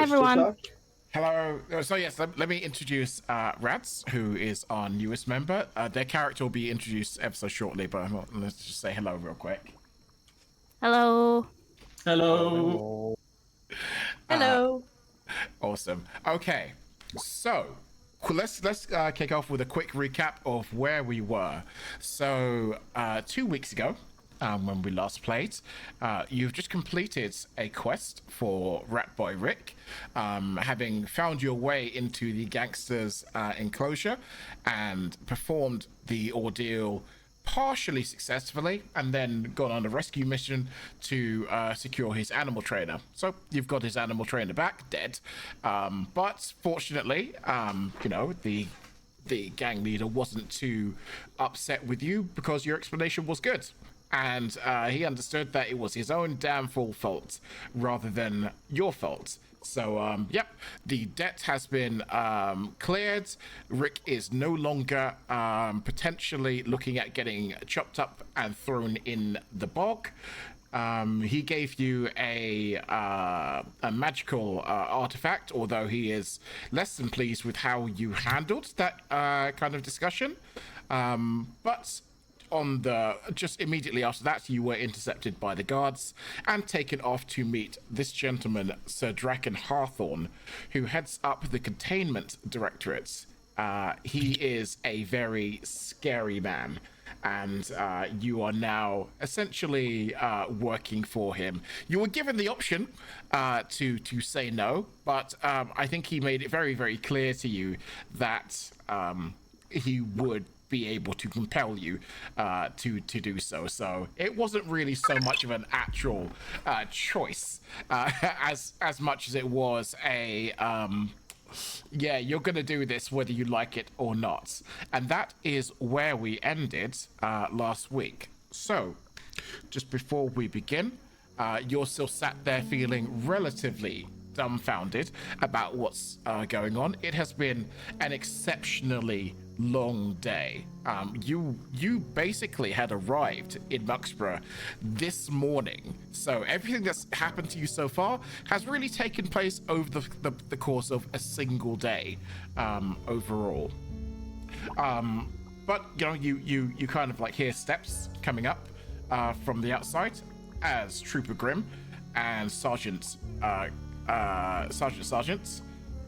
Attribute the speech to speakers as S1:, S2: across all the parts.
S1: push
S2: everyone.
S1: to talk?
S3: Hello. So yes, let me introduce Rats, who is our newest member. Their character will be introduced ever so shortly, but let's just say hello real quick.
S2: Hello.
S4: Hello.
S2: Hello.
S3: Awesome. Okay, so let's kick off with a quick recap of where we were. So 2 weeks ago, when we last played, you've just completed a quest for Rat Boy Rick, having found your way into the gangster's enclosure and performed the ordeal partially successfully, and then gone on a rescue mission to secure his animal trainer. So you've got his animal trainer back, dead, but fortunately, the gang leader wasn't too upset with you because your explanation was good, and he understood that it was his own damn fault rather than your fault. So, yep, the debt has been cleared. Rick is no longer potentially looking at getting chopped up and thrown in the bog. He gave you a magical artifact, although he is less than pleased with how you handled that kind of discussion. But just immediately after that, you were intercepted by the guards and taken off to meet this gentleman, Sir Draken Hawthorne, who heads up the containment directorate. He is a very scary man, and you are now essentially working for him. You were given the option to say no, but I think he made it very, very clear to you that he would be able to compel you to do so. So it wasn't really so much of an actual choice as much as it was a yeah, you're gonna do this whether you like it or not. And that is where we ended last week. So just before we begin, you're still sat there feeling relatively dumbfounded about what's going on. It has been an exceptionally long day. You basically had arrived in Mucksborough this morning, so everything that's happened to you so far has really taken place over the course of a single day overall. But you kind of like hear steps coming up from the outside as Trooper Grimm and Sergeant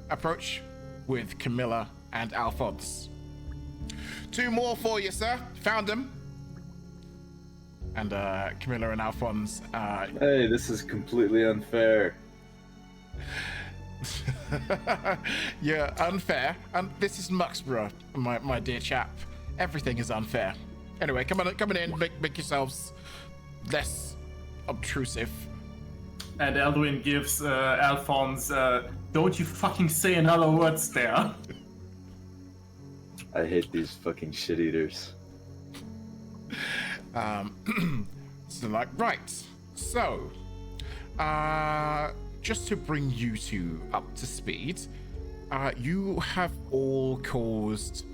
S3: approach with Camilla and Alphonse. 2 more for you, sir. Found them. And Camilla and Alphonse.
S1: Hey, this is completely unfair.
S3: Yeah, unfair. This is Mucksborough, my dear chap. Everything is unfair. Anyway, come on in. Make yourselves less obtrusive.
S4: And Alduin gives Alphonse, don't you fucking say another words there.
S1: I hate these fucking shit eaters.
S3: So like, right. So, just to bring you two up to speed, you have all caused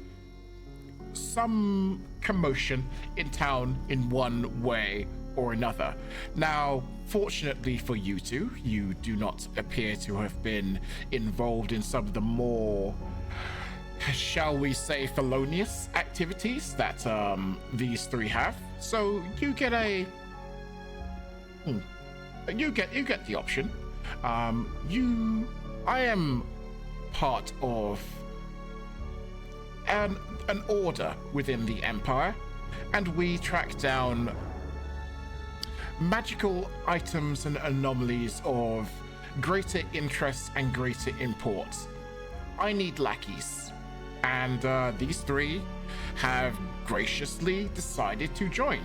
S3: some commotion in town in one way or another. Now, fortunately for you two, you do not appear to have been involved in some of the more, shall we say, felonious activities that these three have. So you get you get the option. I am part of an order within the Empire, and we track down magical items and anomalies of greater interest and greater import. I need lackeys, and these three have graciously decided to join.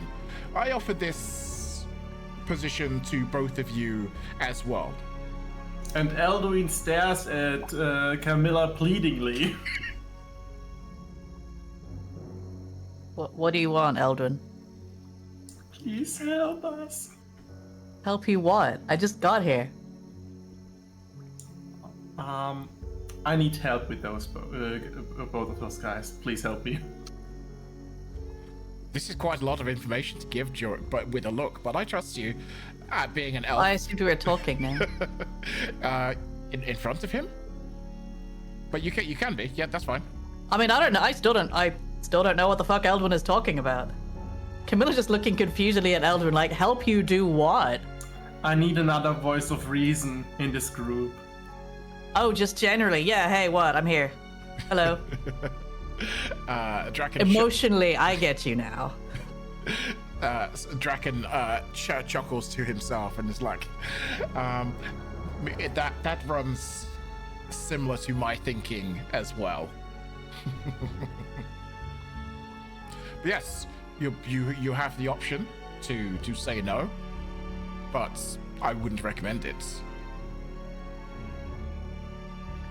S3: I offer this position to both of you as well.
S4: And Alduin stares at Camilla pleadingly.
S5: What do you want, Eldrin?
S4: Please help us.
S5: Help you what? I just got here.
S4: I need help with those both of those guys. Please help me.
S3: This is quite a lot of information to give, but with a look. But I trust you, being an elf.
S5: I assumed we were talking now.
S3: In front of him? But you can be. Yeah, that's fine.
S5: I mean, I don't know. I still don't know what the fuck Eldwin is talking about. Camilla's just looking confusedly at Eldwin, like, help you do what?
S4: I need another voice of reason in this group.
S5: Oh, just generally. Yeah, hey, what? I'm here. Hello.
S3: Draken.
S5: Emotionally, I get you now.
S3: Draken chuckles to himself and is like, that runs similar to my thinking as well. But yes, you have the option to say no, but I wouldn't recommend it.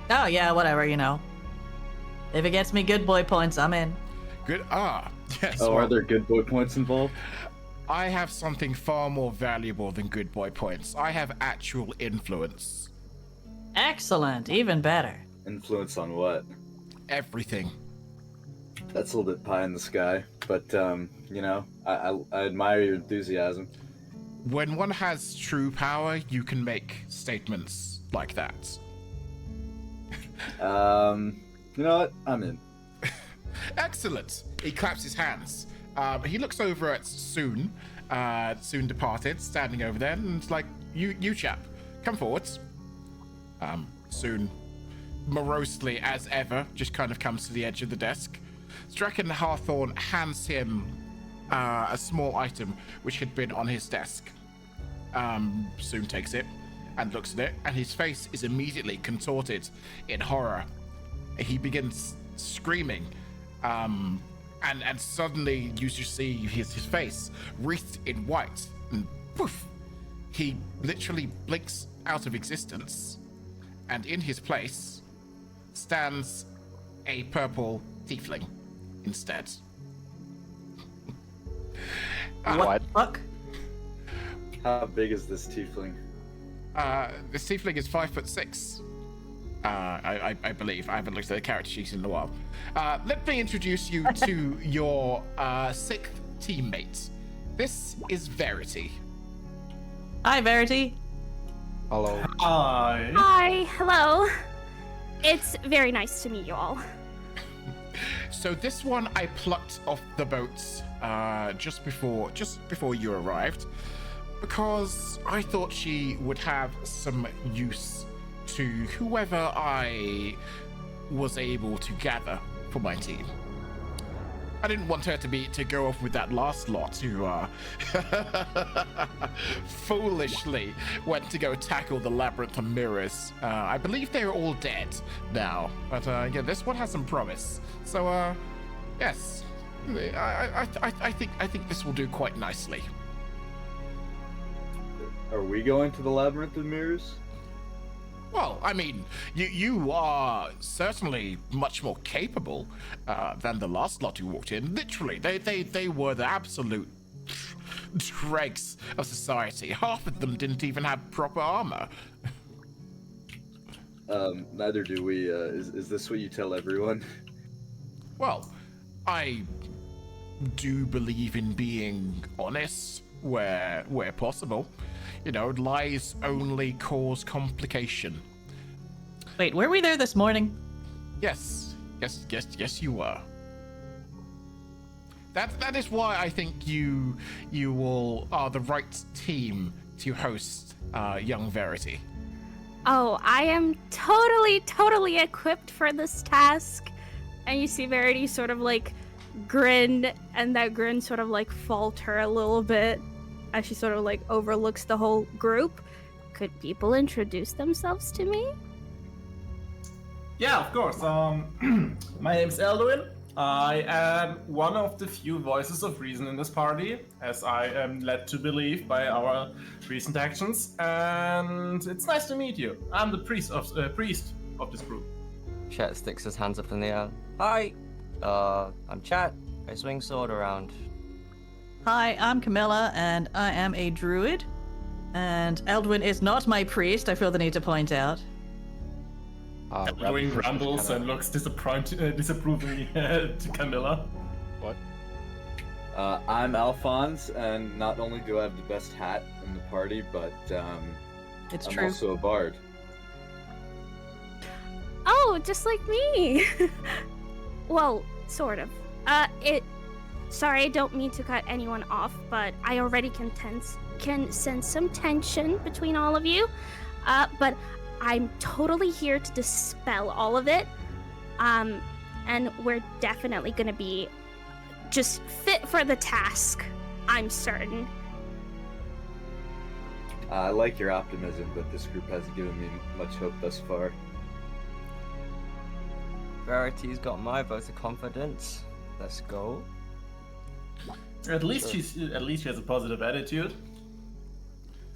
S5: Oh, yeah, whatever, you know. If it gets me good boy points, I'm in.
S3: Good. Yes.
S1: Oh,
S3: well,
S1: are there good boy points involved?
S3: I have something far more valuable than good boy points. I have actual influence.
S5: Excellent, even better.
S1: Influence on what?
S3: Everything.
S1: That's a little bit pie in the sky, but you know, I admire your enthusiasm.
S3: When one has true power, you can make statements like that.
S1: You know what? I'm in.
S3: Excellent. He claps his hands. He looks over at Soon departed, standing over there, and it's like, you chap, come forwards. Soon, morosely as ever, just kind of comes to the edge of the desk. Draken Hawthorne hands him a small item which had been on his desk. Soon takes it and looks at it, and his face is immediately contorted in horror. He begins screaming, and suddenly you just see his face wreathed in white, and poof, he literally blinks out of existence, and in his place stands a purple tiefling instead.
S5: What the fuck?
S1: How big is this tiefling?
S3: This tiefling is 5'6". I believe. I haven't looked at the character sheet in a while. Let me introduce you to your sixth teammate. This is Verity.
S5: Hi, Verity.
S6: Hello.
S4: Hi.
S2: Hi, hello. It's very nice to meet you all.
S3: So this one I plucked off the boat just before you arrived, because I thought she would have some use to whoever I was able to gather for my team. I didn't want her to go off with that last lot who foolishly went to go tackle the labyrinth of mirrors. I believe they're all dead now, but yeah, this one has some promise. So yes, I think this will do quite nicely.
S1: Are we going to the labyrinth of mirrors?
S3: Well, I mean, you are certainly much more capable than the last lot who walked in. Literally, they were the absolute dregs of society. Half of them didn't even have proper armor.
S1: Neither do we. Is this what you tell everyone?
S3: Well, I do believe in being honest where possible. You know, lies only cause complication.
S5: Wait, were we there this morning?
S3: Yes, you were. That is why I think you all are the right team to host young Verity.
S2: Oh, I am totally equipped for this task. And you see Verity sort of like grin, and that grin sort of like falter a little bit as she sort of like overlooks the whole group. Could people introduce themselves to me?
S4: Yeah, of course. My name's Elduin. I am one of the few voices of reason in this party, as I am led to believe by our recent actions. And it's nice to meet you. I'm the priest of this group.
S6: Chet sticks his hands up in the air. Hi. I'm Chet. I swing sword around.
S5: Hi, I'm Camilla, and I am a druid. And Eldwin is not my priest, I feel the need to point out.
S4: Elduin grumbles and looks disapprovingly to Camilla.
S6: What?
S1: I'm Alphonse, and not only do I have the best hat in the party, but
S5: It's
S1: I'm
S5: true.
S1: also a bard.
S2: Oh, just like me. Well, sort of. Sorry, I don't mean to cut anyone off, but I already can sense some tension between all of you. But I'm totally here to dispel all of it. And we're definitely gonna be just fit for the task, I'm certain.
S1: I like your optimism, but this group hasn't given me much hope thus far.
S6: Verity's got my vote of confidence. Let's go.
S4: At least she has a positive attitude.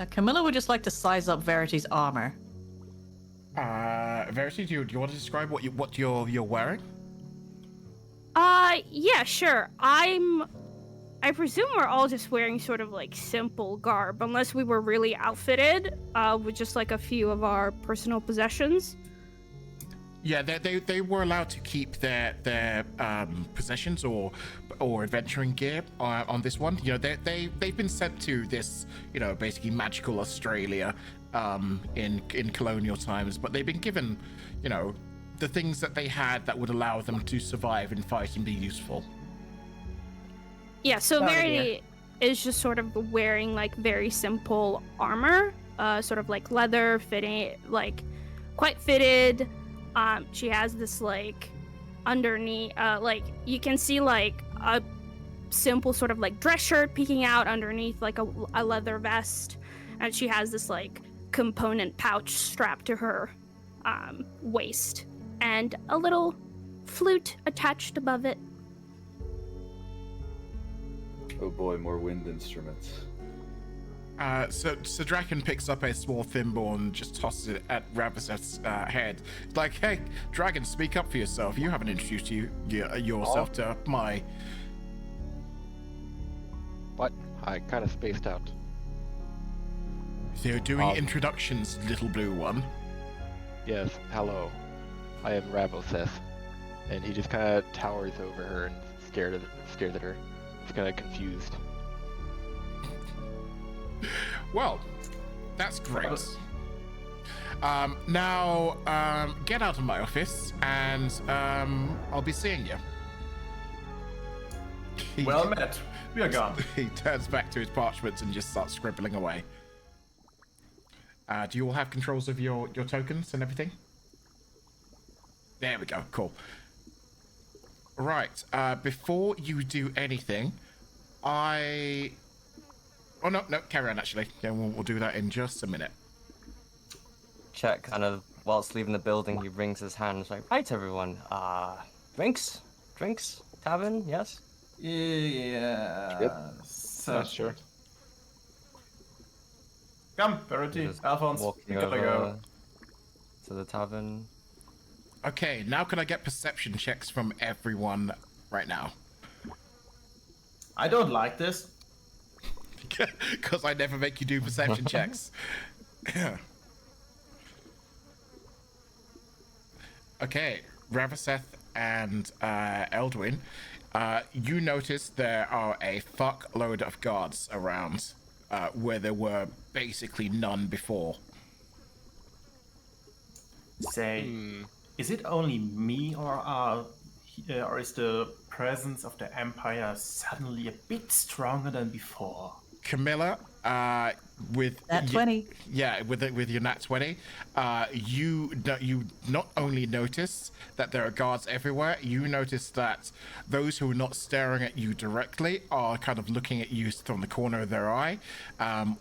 S5: Camilla would just like to size up Verity's armor.
S3: Verity, do you want to describe what you're wearing?
S2: Yeah, sure. I presume we're all just wearing sort of like simple garb, unless we were really outfitted, with just like a few of our personal possessions.
S3: Yeah, they were allowed to keep their possessions or adventuring gear on this one. You know, they've been sent to this, you know, basically magical Australia in colonial times, but they've been given, you know, the things that they had that would allow them to survive and fight and be useful.
S2: Yeah, so Verity is just sort of wearing like very simple armor, sort of like leather fitting, like quite fitted. She has this like underneath, like you can see like a simple sort of like dress shirt peeking out underneath like a leather vest, and she has this like component pouch strapped to her waist, and a little flute attached above it.
S1: Oh boy, more wind instruments.
S3: So Draken picks up a small thimble and just tosses it at Ravaseth's head. Like, hey, Dragon, speak up for yourself. You haven't introduced yourself to my...
S7: What? I kind of spaced out.
S3: So you're doing introductions, little blue one.
S7: Yes, hello. I am Ravoseth. And he just kind of towers over her and stares at her. He's kind of confused.
S3: Well, that's great. Now, get out of my office, and I'll be seeing you.
S4: Well met. We are gone.
S3: He turns back to his parchments and just starts scribbling away. Do you all have controls of your tokens and everything? There we go. Cool. Right. Before you do anything, Oh, no, carry on, actually. Yeah, we'll do that in just a minute.
S6: Chet kind of, whilst leaving the building, he wrings his hands like, right, everyone. Drinks? Tavern, yes?
S4: Yeah.
S1: Yep.
S7: Not sure.
S4: Come, Verity,
S6: Just
S4: Alphonse,
S6: walking
S4: we gotta
S6: over
S4: go.
S6: to the tavern.
S3: Okay, now can I get perception checks from everyone right now?
S4: I don't like this.
S3: Because I never make you do perception checks. Okay, Ravaseth and Eldwin, you notice there are a fuckload of guards around, where there were basically none before.
S4: Say, is it only me, or is the presence of the Empire suddenly a bit stronger than before?
S3: Camilla, with
S5: Nat 20.
S3: Yeah, with your nat 20, you not only notice that there are guards everywhere, you notice that those who are not staring at you directly are kind of looking at you from the corner of their eye,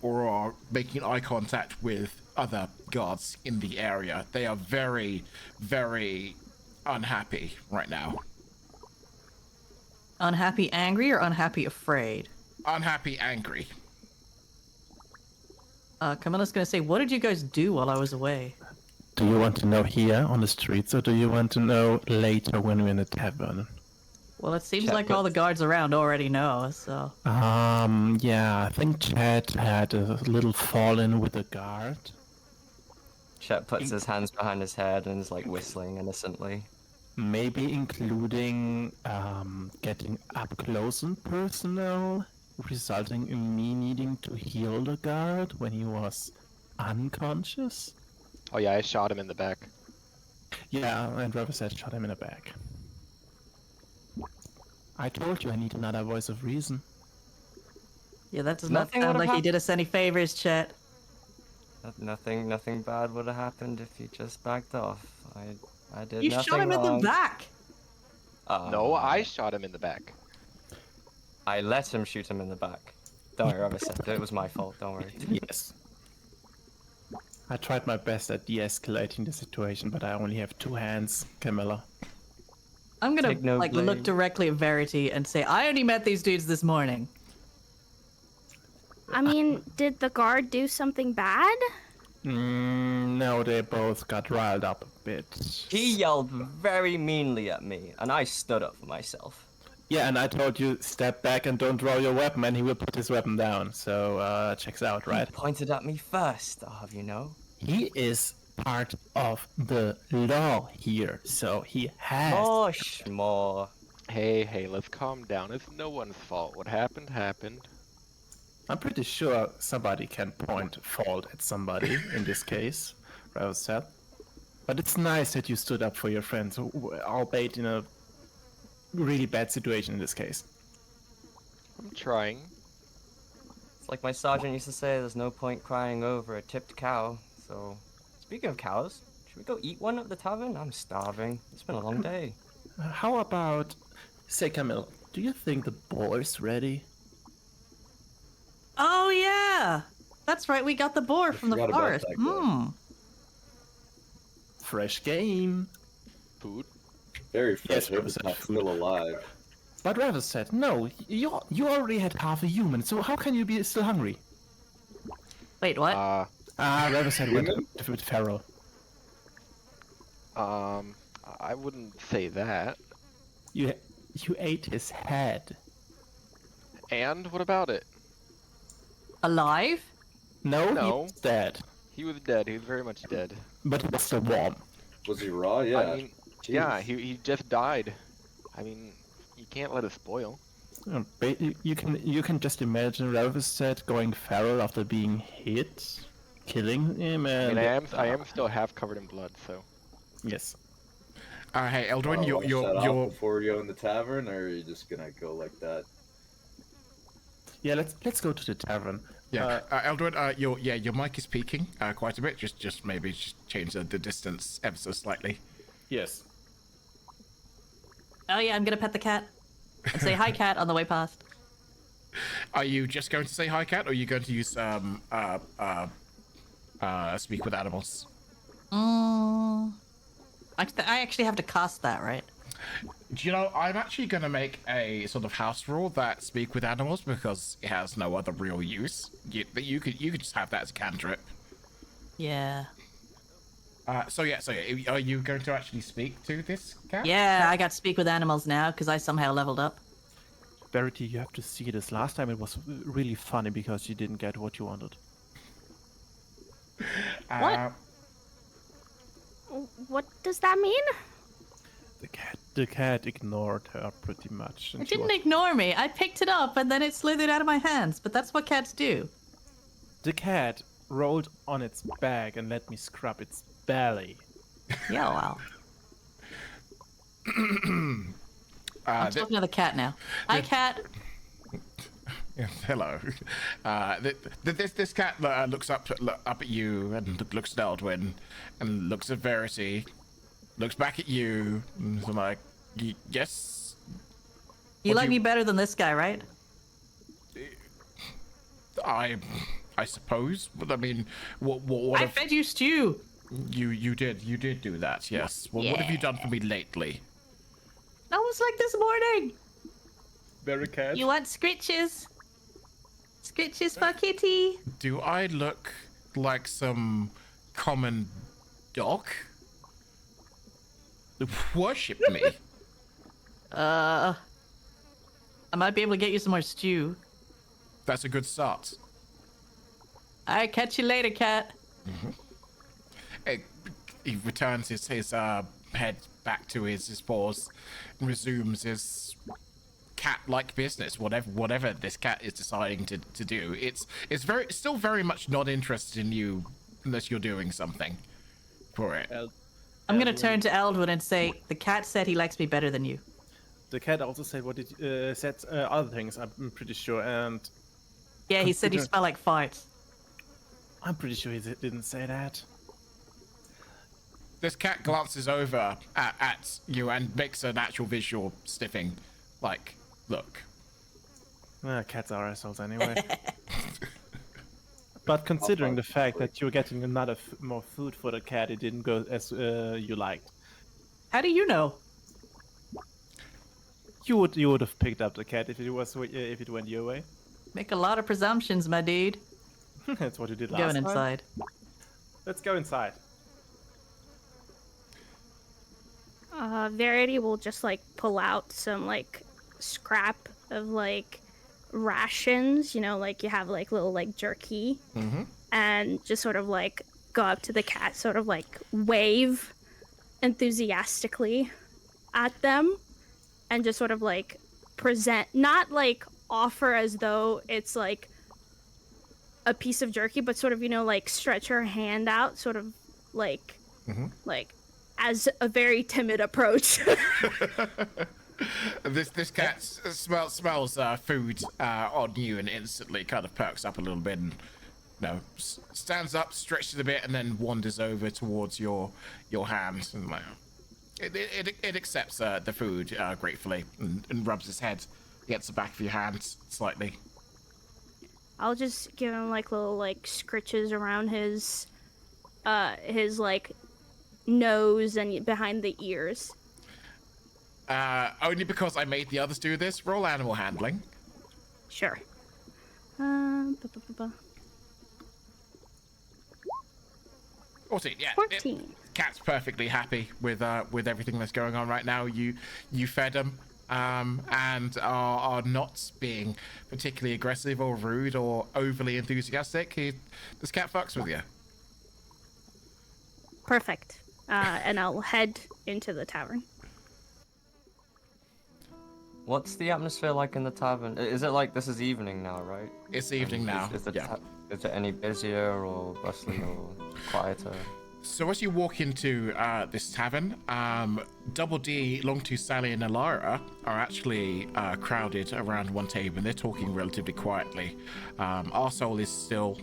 S3: or are making eye contact with other guards in the area. They are very, very unhappy right now.
S5: Unhappy, angry, or unhappy, afraid?
S3: Unhappy, angry.
S5: Camilla's gonna say, what did you guys do while I was away?
S8: Do you want to know here on the streets, or do you want to know later when we're in the tavern?
S5: Well, it seems
S6: Chet
S5: like all the guards around already know, so...
S8: Yeah, I think Chad had a little fall-in with a guard.
S6: Chet puts his hands behind his head and is like whistling innocently.
S8: Maybe including getting up close and personal, resulting in me needing to heal the guard when he was unconscious.
S7: Oh yeah, I shot him in the back.
S8: Yeah, and Ravisette shot him in the back. I told you I need another voice of reason.
S5: Yeah, that does not
S6: Nothing
S5: sound
S6: would've
S5: like he did us any favors, Chet.
S6: Nothing bad would have happened if you just backed off. I did
S5: You
S6: nothing
S5: shot him
S6: wrong.
S5: in the back.
S7: No, I shot him in the back.
S6: I let him shoot him in the back. Don't worry, Ravisette. It was my fault. Don't worry.
S8: Yes. I tried my best at de-escalating the situation, but I only have 2 hands, Camilla.
S5: I'm gonna
S6: Take no
S5: look
S6: blame.
S5: directly at Verity and say, I only met these dudes this morning.
S2: I mean, did the guard do something bad?
S8: No, they both got riled up a bit.
S6: He yelled very meanly at me, and I stood up for myself.
S8: Yeah, and I told you, step back and don't draw your weapon, and he will put his weapon down. So, checks out, right?
S6: He pointed at me first, you know.
S8: He is part of the law here, so he has...
S6: More.
S7: Hey, let's calm down. It's no one's fault. What happened, happened.
S8: I'm pretty sure somebody can point fault at somebody in this case, Ravisette. But it's nice that you stood up for your friends, albeit in a really bad situation in this case.
S7: I'm trying.
S6: It's like my sergeant used to say, there's no point crying over a tipped cow. So, speaking of cows, should we go eat one at the tavern? I'm starving. It's been a long day.
S8: How about... Say, Camille, do you think the boar's ready?
S5: Oh, yeah. That's right, we got the boar from the
S1: forgot about
S5: forest.
S1: that guy.
S8: Fresh game.
S7: Food.
S1: Very fresh.
S8: Yes,
S1: Hope it's not still alive.
S8: But Ravisette, no, you already had half a human, so how can you be still hungry?
S5: Wait, what?
S8: Ravisette went
S1: Human?
S8: with Pharaoh.
S7: I wouldn't say that.
S8: You ate his head.
S7: And what about it?
S5: Alive?
S8: No,
S7: No.
S8: he's dead.
S7: He was dead. He was very much dead.
S8: But he was still warm.
S1: Was he raw? Yeah.
S7: I mean, yeah,
S1: Jeez.
S7: he just died. I mean, you can't let it spoil.
S8: You can just imagine Ravisette going feral after being hit, killing him,
S7: I
S8: and
S7: mean, I am still half covered in blood, so.
S8: yes.
S3: Hey, Eldwin,
S1: Wash that off
S3: you're
S1: before we go in the tavern, or are you just gonna go like that?
S8: Yeah, let's go to the tavern.
S3: yeah, Eldwin, your mic is peaking quite a bit. Just maybe change the distance ever so slightly.
S8: Yes.
S5: Oh, yeah, I'm gonna pet the cat. And say hi, cat, on the way past.
S3: Are you just going to say hi, cat, or are you going to use speak with animals?
S5: I actually have to cast that, right?
S3: Do you know, I'm actually going to make a sort of house rule that speak with animals because it has no other real use. You could just have that as a cantrip.
S5: Yeah.
S3: So yeah, are you going to actually speak to this cat?
S5: Yeah, I got speak with animals now because I somehow leveled up.
S8: Verity, you have to see this. Last time it was really funny because you didn't get what you wanted.
S5: What?
S2: What does that mean?
S8: The cat ignored her pretty much. And
S5: It
S8: she
S5: didn't
S8: was-
S5: ignore me. I picked it up and then it slithered out of my hands, but that's what cats do.
S8: The cat rolled on its back and let me scrub its belly.
S5: Yeah, wow. I'm talking to the cat now. Hi, cat.
S3: Yeah, hello. This cat looks up at you and looks at Eldwin and looks at Verity, looks back at you, and is like, yes.
S5: You
S3: What
S5: like
S3: do
S5: me
S3: you-
S5: better than this guy, right?
S3: I suppose, but I mean, what
S5: I
S3: if
S5: fed you stew.
S3: you did do that? Yes. Well, what have you done for me lately?
S5: That was like this morning.
S8: Very cat.
S5: You want scritches? Scritches for kitty?
S3: Do I look like some common dog? Worship me.
S5: I might be able to get you some more stew.
S3: That's a good start.
S5: Alright, catch you later, cat.
S3: He returns his head back to his paws and resumes his cat-like business, whatever this cat is deciding to do. It's still very much not interested in you unless you're doing something for it.
S5: I'm gonna turn to Eldwin and say, the cat said he likes me better than you.
S8: The cat also said said other things. I'm pretty sure, and
S5: Yeah, he said you smell like farts.
S8: I'm pretty sure he didn't say that.
S3: This cat glances over at you and makes an actual visual sniffing, like, look.
S8: Cats are assholes anyway. But considering the fact that you're getting another more food for the cat, it didn't go as you liked.
S5: How do you know?
S8: You would have picked up the cat if it went your way.
S5: Make a lot of presumptions, my dude.
S8: That's what you did last
S5: Going
S8: time.
S5: inside.
S8: Let's go inside.
S2: Verity will just like pull out some like scrap of like rations, you know, like you have like little like jerky, and just sort of like go up to the cat, sort of like wave enthusiastically at them, and just sort of like present, not like offer as though it's like a piece of jerky, but sort of, you know, like stretch her hand out, sort of like like as a very timid approach.
S3: This cat smells food on you and instantly kind of perks up a little bit and stands up, stretches a bit, and then wanders over towards your hand and like it accepts the food gratefully and rubs its head against the back of your hand slightly.
S2: I'll just give him like little like scritches around his like nose and behind the ears.
S3: Only because I made the others do this. Roll animal handling.
S2: Sure.
S3: 14, yeah.
S2: 14.
S3: Cat's perfectly happy with everything that's going on right now. You fed him, and are not being particularly aggressive or rude or overly enthusiastic. This cat fucks with you.
S2: Perfect. And I'll head into the tavern.
S6: What's the atmosphere like in the tavern? Is it like this is evening now, right?
S3: It's evening now.
S6: Is
S3: Yeah.
S6: Is it any busier or bustling or quieter?
S3: So as you walk into this tavern, Double D, Longtooth Sally, and Alara are actually crowded around one table, and they're talking relatively quietly. Arsehole is still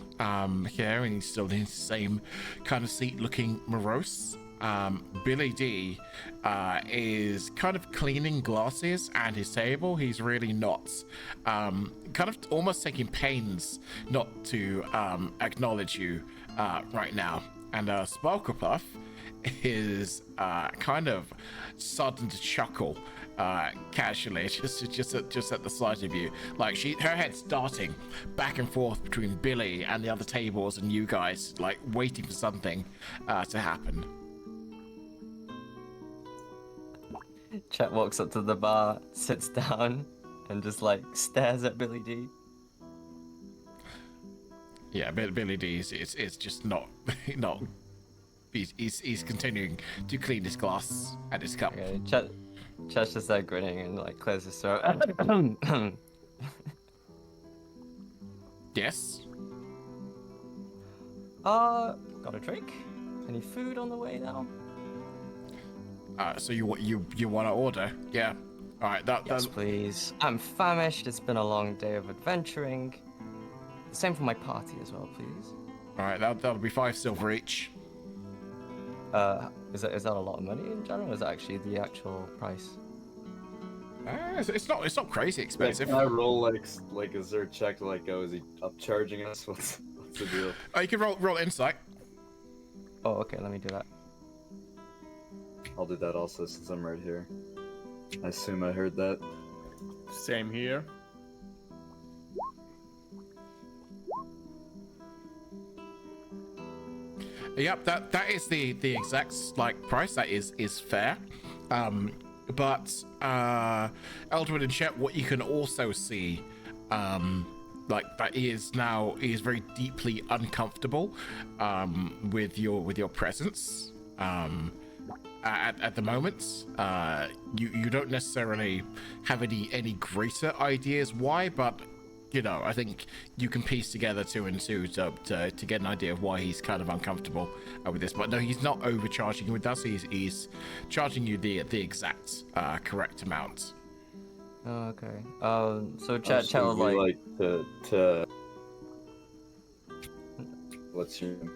S3: here, and he's still in his same kind of seat, looking morose. Billy D is kind of cleaning glasses and his table. He's really not kind of almost taking pains not to acknowledge you right now. And Sparklepuff is kind of starting to chuckle casually, just at the sight of you. Like her head's darting back and forth between Billy and the other tables and you guys, like waiting for something to happen.
S6: Chet walks up to the bar, sits down, and just like stares at Billy D.
S3: Yeah, Billy D is just not. He's continuing to clean his glass and his cup.
S6: Okay, Chet's just there grinning and like clears his throat.
S3: Yes.
S6: Got a drink? Any food on the way now?
S3: So you want to order? Yeah. All right.
S6: Yes, please. I'm famished. It's been a long day of adventuring. The same for my party as well, please.
S3: All right. That'll be 5 silver each.
S6: Is that a lot of money in general? Or is that actually the actual price?
S3: It's not crazy expensive.
S1: Can I roll like is there a check to like go? Is he upcharging us? What's the deal?
S3: You can roll insight.
S6: Oh, okay. Let me do that.
S1: I'll do that also since I'm right here. I assume I heard that.
S8: Same here.
S3: Yep, that is the exact like price. That is fair. But Eldred and Chet, what you can also see, like that he is very deeply uncomfortable with your presence. At the moment, you don't necessarily have any greater ideas why, but you know, I think you can piece together 2 and 2 to get an idea of why he's kind of uncomfortable with this. But no, he's not overcharging you with us. He's charging you the exact correct amount.
S6: Oh, okay. So
S1: Also, we
S6: like
S1: to what's your name?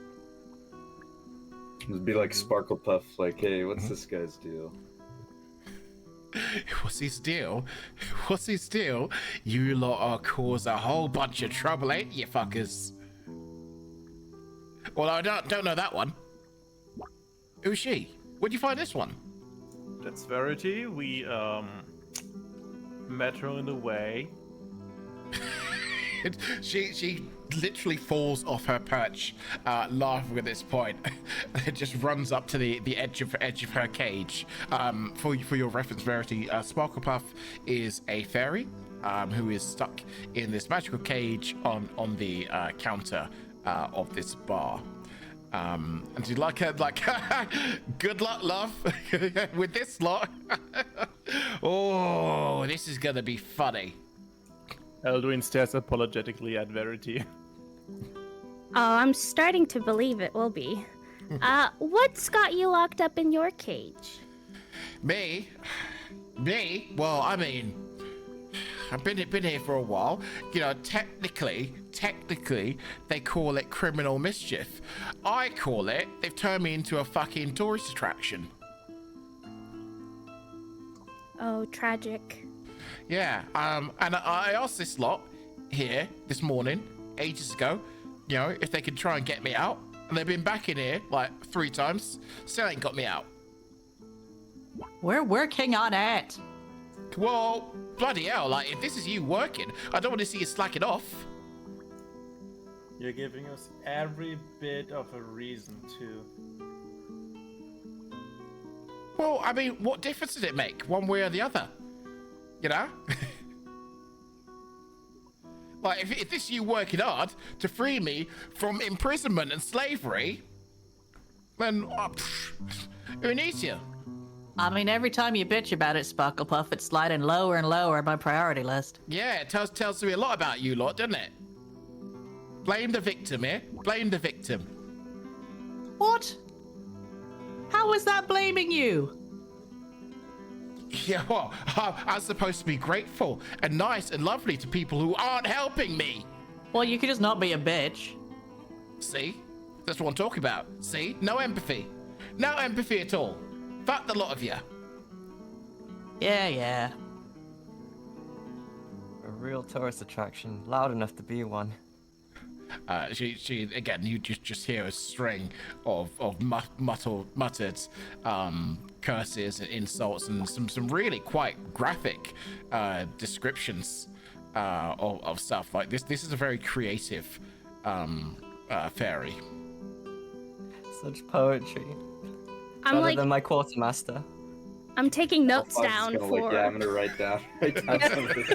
S1: It'd be like Sparklepuff, like, hey, what's this guy's deal?
S3: What's his deal? What's his deal? You lot are cause a whole bunch of trouble, ain't you, fuckers? Well, I don't know that one. Who's she? Where'd you find this one?
S8: That's Verity. We met her in the way.
S3: She literally falls off her perch, laughing at this point. It just runs up to the edge of her cage. For your reference, Verity, Sparklepuff is a fairy who is stuck in this magical cage on the counter of this bar. And she's like, good luck, love, with this lot. Oh, this is gonna be funny.
S8: Elduin stares apologetically at Verity.
S2: Oh, I'm starting to believe it will be. What's got you locked up in your cage?
S3: Me? Well, I mean, I've been here for a while. You know, technically, they call it criminal mischief. I call it, they've turned me into a fucking tourist attraction.
S2: Oh, tragic.
S3: Yeah, and I asked this lot here this morning, ages ago, you know, if they could try and get me out. And they've been back in here like 3 times, still ain't got me out.
S5: We're working on it.
S3: Well, bloody hell, like, if this is you working, I don't want to see you slacking off.
S8: You're giving us every bit of a reason to.
S3: Well, I mean, what difference did it make, one way or the other? You know? Like, if this is you working hard to free me from imprisonment and slavery, then who needs you?
S5: I mean, every time you bitch about it, Sparklepuff, it's sliding lower and lower on my priority list.
S3: Yeah, it tells me a lot about you lot, doesn't it? Blame the victim here. Blame the victim.
S5: What? How is that blaming you?
S3: Yeah, well, I'm supposed to be grateful and nice and lovely to people who aren't helping me.
S5: Well, you could just not be a bitch.
S3: See? That's what I'm talking about. See? No empathy. No empathy at all. Fuck the lot of you.
S5: Yeah.
S6: a real tourist attraction, loud enough to be one.
S3: She again, you just hear a string of muttered curses and insults and some really quite graphic descriptions of stuff like this. This is a very creative fairy.
S6: Such poetry.
S2: I'm
S6: Better
S2: like,
S6: than my quartermaster.
S2: I'm taking notes
S1: I'm
S2: down
S1: just gonna,
S2: for.
S1: like, yeah, I'm gonna write down some of this.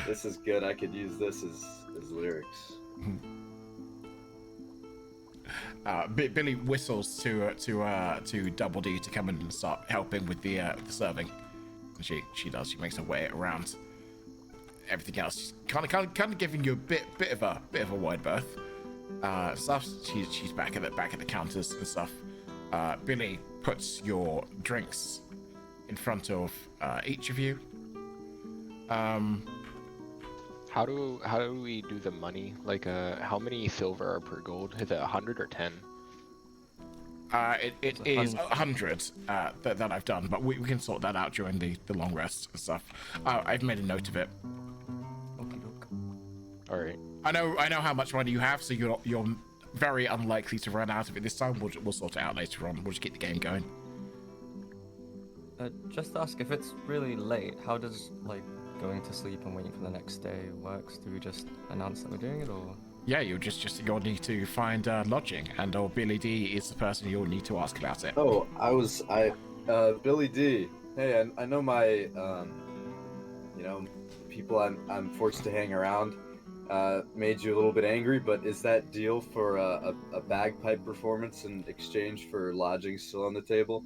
S1: This is good. I could use this as lyrics.
S3: Billy whistles to Double D to come in and start helping with the serving. And she does. She makes her way around everything else. Kind of giving you a bit of a wide berth. Stuff. She's back at the counters and stuff. Billy puts your drinks in front of each of you.
S7: How do we do the money? Like, how many silver are per gold? Is it 100 or 10?
S3: It is 100 that I've done, but we can sort that out during the long rest and stuff. I've made a note of it.
S7: All right.
S3: I know how much money you have, so you're very unlikely to run out of it this time. We'll sort it out later on. We'll just keep the game going.
S6: Just ask, if it's really late, how does, like, going to sleep and waiting for the next day works? Do we just announce that we're doing it, or...?
S3: Yeah, you'll need to find lodging, and or Billy D is the person you'll need to ask about it.
S1: Oh, Billy D. Hey, I know my, people I'm forced to hang around. made you a little bit angry, but is that deal for a bagpipe performance in exchange for lodging still on the table?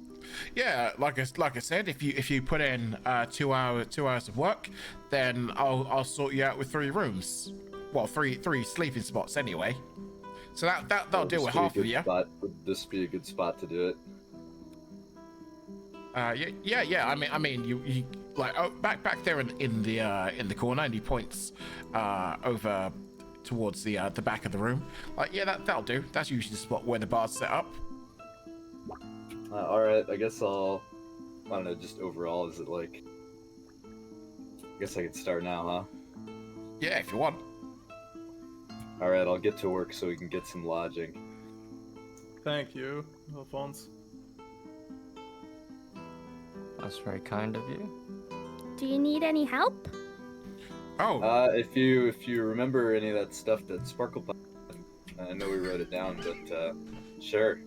S3: Yeah, like I said, if you put in 2 hours of work, then I'll sort you out with 3 rooms. Well, three sleeping spots anyway. So that'll deal with half of you.
S1: Would this be a good spot to do it?
S3: Yeah. I mean, you like back there in the corner, and he points over towards the back of the room. Like, yeah, that'll do. That's usually the spot where the bar's set up.
S1: All right, I guess I don't know. Just overall, is it like? I guess I could start now, huh?
S3: Yeah, if you want.
S1: All right, I'll get to work so we can get some lodging.
S4: Thank you, Alphonse.
S6: That's very kind of you.
S2: Do you need any help?
S3: Oh.
S1: If you remember any of that stuff that Sparklepuff, I know we wrote it down, but sure.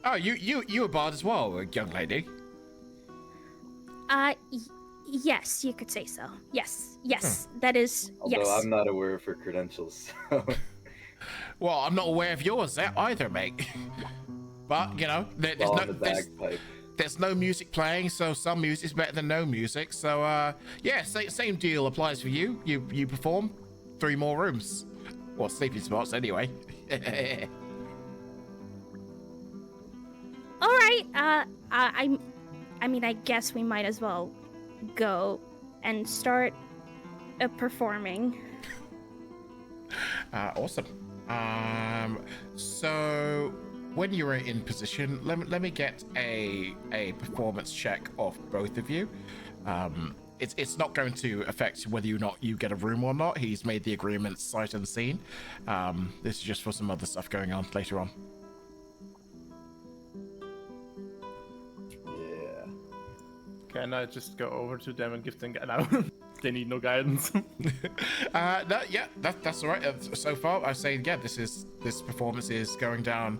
S3: Oh, you a bard as well, young lady?
S2: Yes, you could say so. Yes, that is,
S1: Although
S2: yes.
S1: I'm not aware of her credentials. So.
S3: Well, I'm not aware of yours either, mate. But, you know, there's no music playing, so some music's better than no music. So, yeah, same deal applies for you. You perform, 3 more rooms. Well, sleeping spots anyway.
S2: All right, I mean, I guess we might as well go and start performing.
S3: Awesome. So when you're in position, let me get a performance check off both of you. It's not going to affect whether or not you get a room or not. He's made the agreement sight unseen. This is just for some other stuff going on later on.
S1: Yeah.
S4: Can I just go over to them and give them they need no guidance.
S3: That's all right. So far, I say, yeah, this performance is going down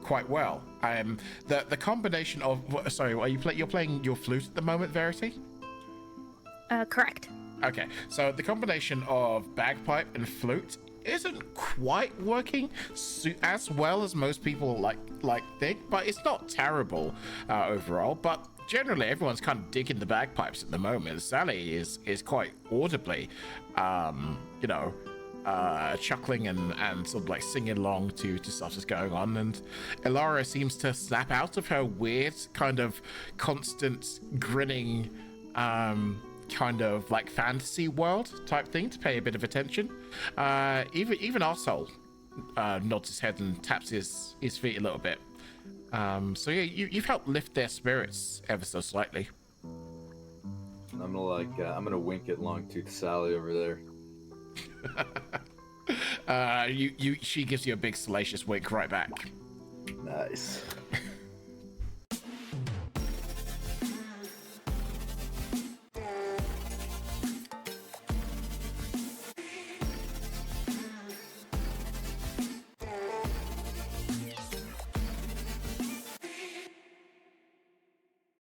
S3: quite well. The combination of sorry, you're playing your flute at the moment, Verity?
S2: Correct.
S3: Okay, so the combination of bagpipe and flute isn't quite working as well as most people like think, but it's not terrible overall. But generally, everyone's kind of digging the bagpipes at the moment. Sally is quite audibly, chuckling and sort of like singing along to stuff that's going on. And Elara seems to snap out of her weird kind of constant grinning, kind of like fantasy world type thing to pay a bit of attention. Even Arsehole nods his head and taps his feet a little bit. So yeah, you've helped lift their spirits ever so slightly.
S1: I'm gonna wink at Longtooth Sally over
S3: there. She gives you a big salacious wink right back.
S1: Nice.